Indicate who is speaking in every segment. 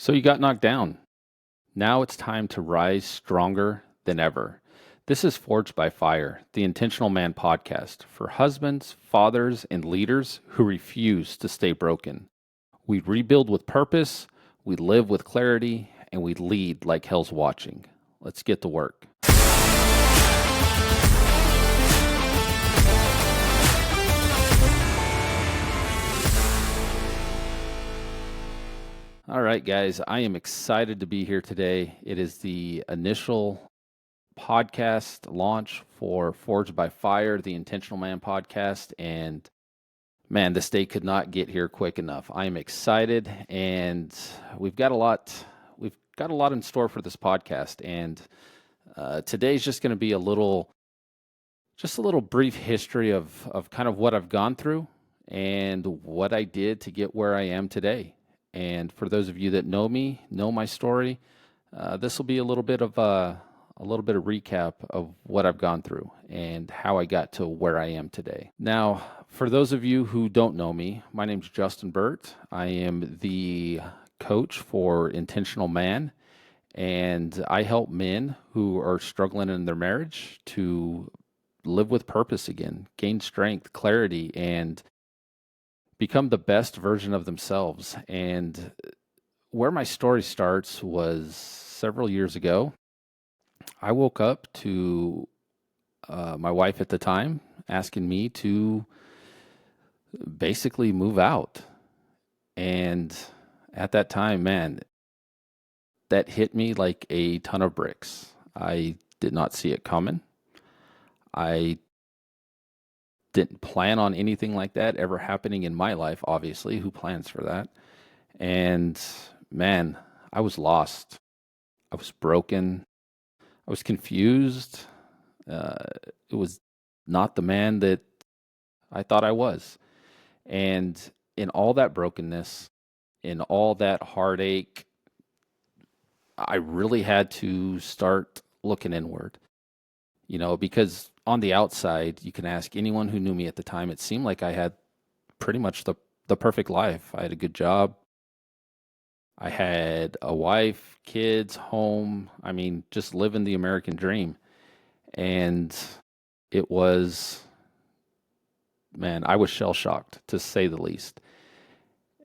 Speaker 1: So you got knocked down. Now it's time to rise stronger than ever. This is Forged by Fire, the Intentional Man podcast for husbands, fathers, and leaders who refuse to stay broken. We rebuild with purpose, we live with clarity, and we lead like hell's watching. Let's get to work. All right, guys, I am excited to be here today. It is the initial podcast launch for Forged by Fire, the Intentional Man podcast. And man, this day could not get here quick enough. I am excited, and we've got a lot. We've got a lot in store for this podcast, and today's just going to be just a little brief history of kind of what I've gone through and what I did to get where I am today. And for those of you that know me, know my story, this will be a little bit of recap of what I've gone through and how I got to where I am today. Now, for those of you who don't know me, my name's Justin Burt. I am the coach for Intentional Man, and I help men who are struggling in their marriage to live with purpose again, gain strength, clarity, and become the best version of themselves. And where my story starts was several years ago. I woke up to my wife at the time asking me to basically move out. And at that time, man, that hit me like a ton of bricks. I did not see it coming. I didn't plan on anything like that ever happening in my life, obviously. Who plans for that? And man, I was lost. I was broken. I was confused. It was not the man that I thought I was. And in all that brokenness, in all that heartache, I really had to start looking inward, because on the outside, you can ask anyone who knew me at the time, it seemed like I had pretty much the perfect life. I had a good job. I had a wife, kids, home. I mean, just living the American dream. And it was, man, I was shell shocked to say the least.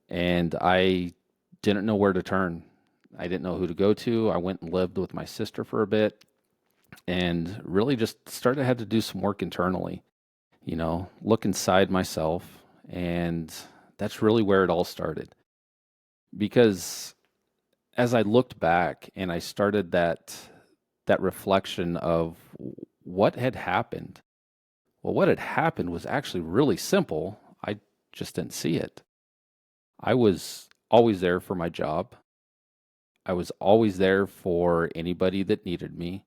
Speaker 1: And I didn't know where to turn. I didn't know who to go to. I went and lived with my sister for a bit and really just started had to do some work internally, look inside myself. And that's really where it all started. Because as I looked back and I started that reflection of what had happened. Well, what had happened was actually really simple. I just didn't see it. I was always there for my job. I was always there for anybody that needed me.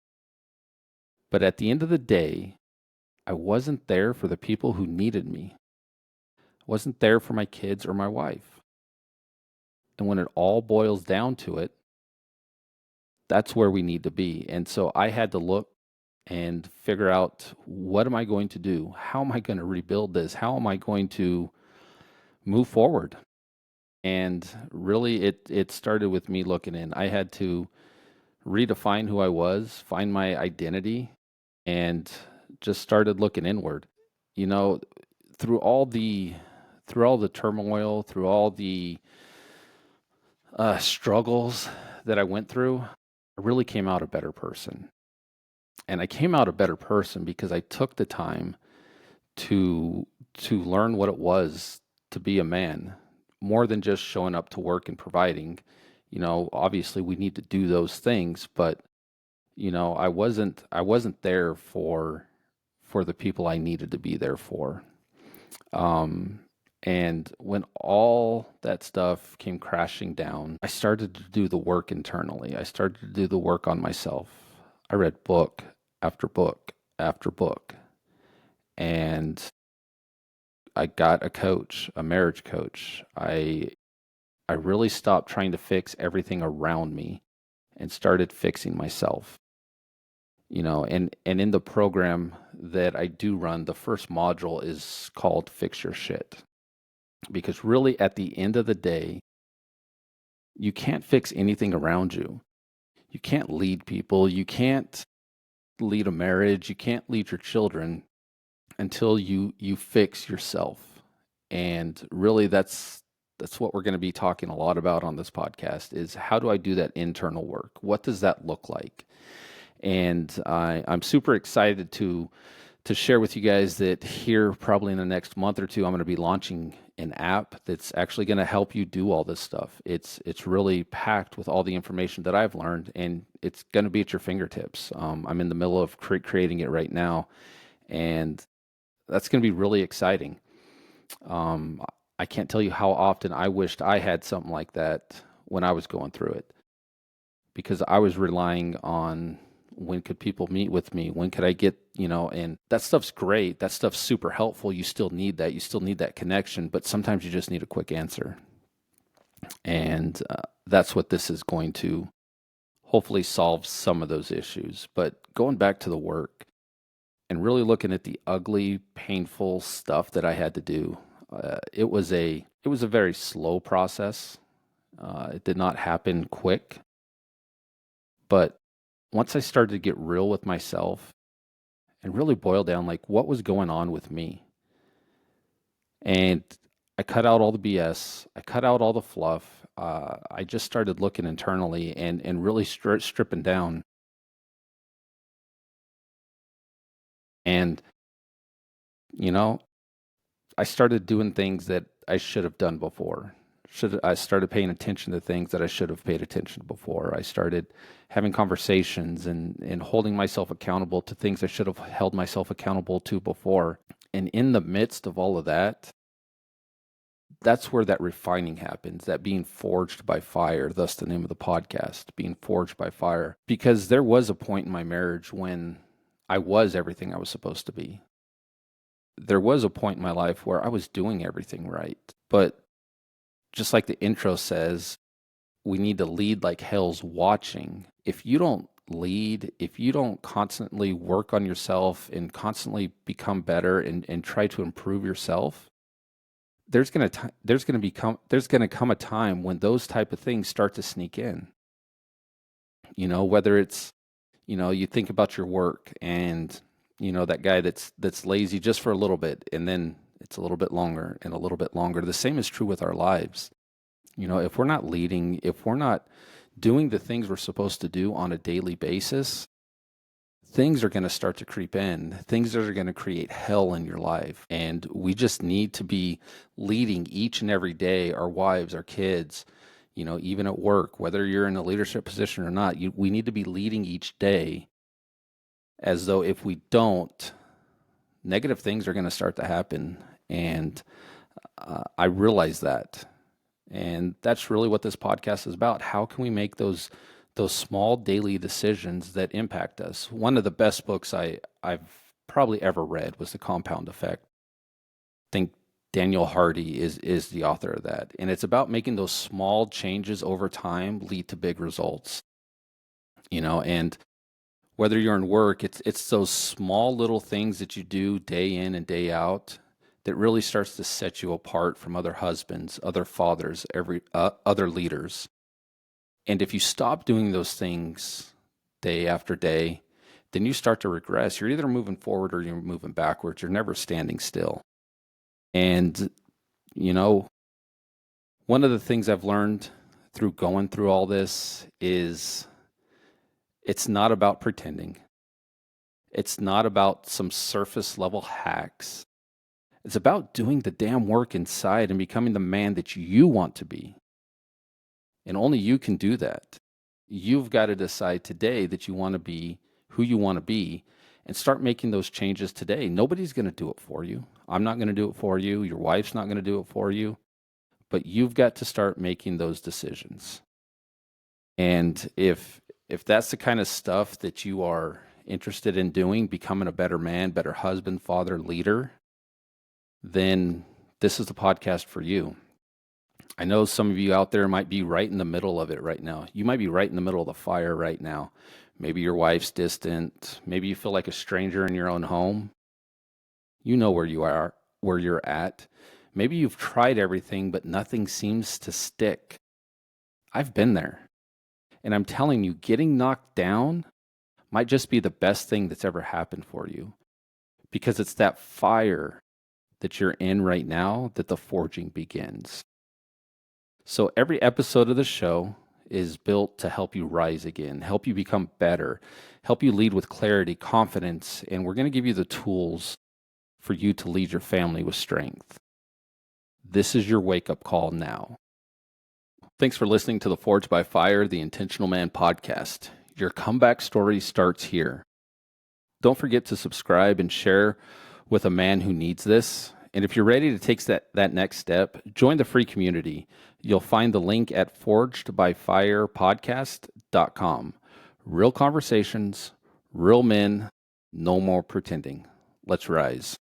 Speaker 1: But at the end of the day, I wasn't there for the people who needed me. I wasn't there for my kids or my wife. And when it all boils down to it, that's where we need to be. And so I had to look and figure out, what am I going to do? How am I going to rebuild this? How am I going to move forward? And really it started with me looking in. I had to redefine who I was, find my identity, and just started looking inward. You know, through all the turmoil, through all the struggles that I went through, I really came out a better person. And I came out a better person because I took the time to learn what it was to be a man, more than just showing up to work and providing. Obviously we need to do those things, but I wasn't there for the people I needed to be there for. And when all that stuff came crashing down, I started to do the work internally. I started to do the work on myself. I read book after book after book, and I got a coach, a marriage coach. I really stopped trying to fix everything around me and started fixing myself. And in the program that I do run, the first module is called Fix Your Shit. Because really at the end of the day, You can't fix anything around you. You can't lead people. You can't lead a marriage. You can't lead your children until you fix yourself. And really that's what we're going to be talking a lot about on this podcast is how do I do that internal work? What does that look like? And I'm super excited to share with you guys that here probably in the next month or two, I'm going to be launching an app that's actually going to help you do all this stuff. It's really packed with all the information that I've learned, and it's going to be at your fingertips. I'm in the middle of creating it right now, and that's going to be really exciting. Um, I can't tell you how often I wished I had something like that when I was going through it because I was relying on when could people meet with me? When could I get, and that stuff's great. That stuff's super helpful. You still need that. You still need that connection, but sometimes you just need a quick answer. And that's what this is going to hopefully solve some of those issues. But going back to the work and really looking at the ugly, painful stuff that I had to do, it was a very slow process. It did not happen quick, but once I started to get real with myself and really boil down like what was going on with me, and I cut out all the BS, I cut out all the fluff. I just started looking internally and really stripping down. And you know, I started doing things that I should have done before. I started paying attention to things that I should have paid attention to before. I started having conversations and holding myself accountable to things I should have held myself accountable to before. And in the midst of all of that, that's where that refining happens, that being forged by fire, thus the name of the podcast, being forged by fire. Because there was a point in my marriage when I was everything I was supposed to be. There was a point in my life where I was doing everything right. But just like the intro says, we need to lead like hell's watching. If you don't lead, if you don't constantly work on yourself and constantly become better and try to improve yourself, there's gonna come a time when those type of things start to sneak in. Whether it's you think about your work and that guy that's lazy just for a little bit and then it's a little bit longer and a little bit longer. The same is true with our lives. If we're not leading, if we're not doing the things we're supposed to do on a daily basis, things are going to start to creep in, things that are going to create hell in your life. And we just need to be leading each and every day, our wives, our kids, even at work, whether you're in a leadership position or not, we need to be leading each day as though if we don't, negative things are going to start to happen. And I realize that. And that's really what this podcast is about. How can we make those small daily decisions that impact us? One of the best books I've probably ever read was The Compound Effect. I think Daniel Hardy is the author of that. And it's about making those small changes over time lead to big results. And whether you're in work, it's those small little things that you do day in and day out that really starts to set you apart from other husbands, other fathers, other leaders. And if you stop doing those things day after day, then you start to regress. You're either moving forward or you're moving backwards. You're never standing still. And, one of the things I've learned through going through all this is it's not about pretending. It's not about some surface level hacks. It's about doing the damn work inside and becoming the man that you want to be. And only you can do that. You've got to decide today that you want to be who you want to be and start making those changes today. Nobody's going to do it for you. I'm not going to do it for you. Your wife's not going to do it for you. But you've got to start making those decisions. And if that's the kind of stuff that you are interested in doing, becoming a better man, better husband, father, leader, then this is the podcast for you. I know some of you out there might be right in the middle of it right now. You might be right in the middle of the fire right now. Maybe your wife's distant. Maybe you feel like a stranger in your own home. You know where you are, where you're at. Maybe you've tried everything, but nothing seems to stick. I've been there. And I'm telling you, getting knocked down might just be the best thing that's ever happened for you because it's that fire that you're in right now that the forging begins. So every episode of the show is built to help you rise again, help you become better, help you lead with clarity, confidence, and we're going to give you the tools for you to lead your family with strength. This is your wake up call now. Thanks for listening to the Forged by Fire, the Intentional Man podcast. Your comeback story starts here. Don't forget to subscribe and share with a man who needs this. And if you're ready to take that next step, join the free community. You'll find the link at forgedbyfirepodcast.com. Real conversations, real men, no more pretending. Let's rise.